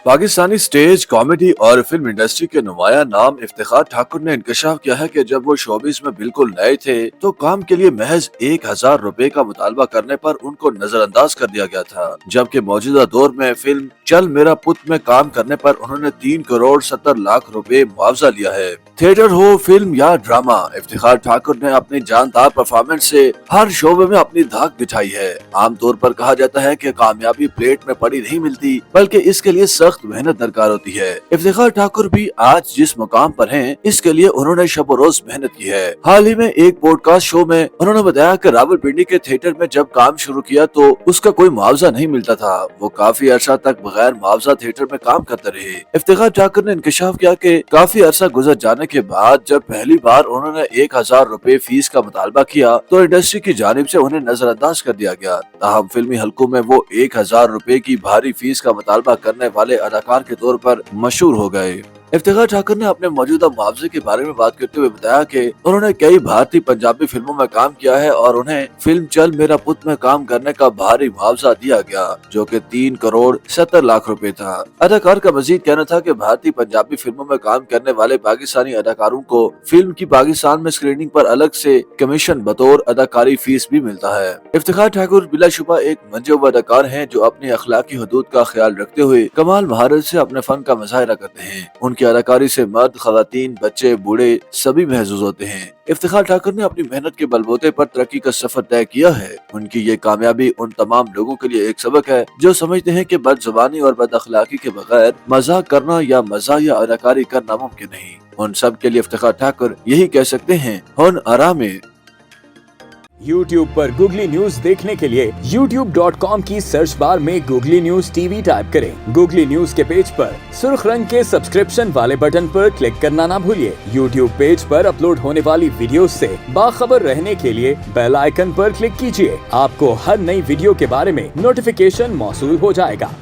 Pakistani stage comedy और film industry के नुमाया नाम इफ्तिखार ठाकुर ने इंकशाफ किया है कि जब वो शोबिस में बिल्कुल नए थे तो काम के लिए महज 1000 रुपए का मुतालबा करने पर उनको नजरअंदाज कर दिया गया था, जबकि मौजूदा दौर में फिल्म चल मेरा पुत में काम करने पर उन्होंने 3 करोड़ 70 लाख रुपए मुआवजा लिया है। थिएटर हो, फिल्म या ड्रामा, इफ्तिखार ठाकुर ने अपनी जानदार परफॉर्मेंस से हर शोबे में अपनी धाक बिठाई है। आमतौर पर कहा जाता है कि कामयाबी प्लेट में पड़ी नहीं मिलती, बल्कि इसके लिए सख्त मेहनत दरकार होती है। इफ्तिखार ठाकुर भी आज जिस मुकाम पर हैं, इसके लिए उन्होंने शब रोज मेहनत की है। हाल ही में एक पॉडकास्ट शो में उन्होंने बताया कि रावलपिंडी के थिएटर में जब काम शुरू किया तो उसका कोई मुआवजा नहीं मिलता था। वो काफी अरसा तक बगैर मुआवजा थिएटर में काम करते रहे। इफ्तिखार ठाकुर ने इंकशाफ किया कि काफी अरसा गुजर जाने के बाद जब पहली बार उन्होंने 1000 रुपए फीस का मुतालबा किया तो इंडस्ट्री की जानिब से उन्हें नजरअंदाज कर दिया गया। ताहम फिल्मी हलकों में वो 1000 रुपए की भारी फीस का मुतालबा करने वाले अदाकार के तौर पर मशहूर हो गए। इफ्तिखार ठाकुर ने अपने मौजूदा मुआवजे के बारे में बात करते हुए बताया कि उन्होंने कई भारतीय पंजाबी फिल्मों में काम किया है और उन्हें फिल्म चल मेरा पुत में काम करने का भारी मुआवजा दिया गया, जो कि 3 करोड़ 70 लाख रुपए था। अदाकार का मजीद कहना था कि भारतीय पंजाबी फिल्मों में काम करने वाले पाकिस्तानी अदाकारों को फिल्म की पाकिस्तान में स्क्रीनिंग पर अलग से कमीशन बतौर अदाकारी फीस भी मिलता है। इफ्तिखार ठाकुर बिलाशुबा एक मंजूब अदाकार हैं जो अपनी अखलाकी हदूद का ख्याल रखते हुए कमाल महारत से अपने फन का मुजाहिरा करते हैं। उनकी अदाकारी से मर्द, खवातीन, बच्चे, बूढ़े सभी महसूस होते हैं। इफ्तिखार ठाकुर ने अपनी मेहनत के बलबूते पर तरक्की का सफर तय किया है। उनकी ये कामयाबी उन तमाम लोगों के लिए एक सबक है जो समझते हैं कि बदजुबानी और बदअखलाकी के बगैर मजाक करना या मज़ाह या अदाकारी करना मुमकिन नहीं। उन सब के लिए इफ्तिखार ठाकुर यही कह सकते हैं, हुन आराम। YouTube पर गूगली न्यूज देखने के लिए youtube.com की सर्च बार में गूगली न्यूज टीवी टाइप करें। गूगली न्यूज के पेज पर सुर्ख रंग के सब्सक्रिप्शन वाले बटन पर क्लिक करना ना भूलिए। YouTube पेज पर अपलोड होने वाली वीडियोस से बाखबर रहने के लिए बेल आइकन पर क्लिक कीजिए। आपको हर नई वीडियो के बारे में नोटिफिकेशन मौसूल हो जाएगा।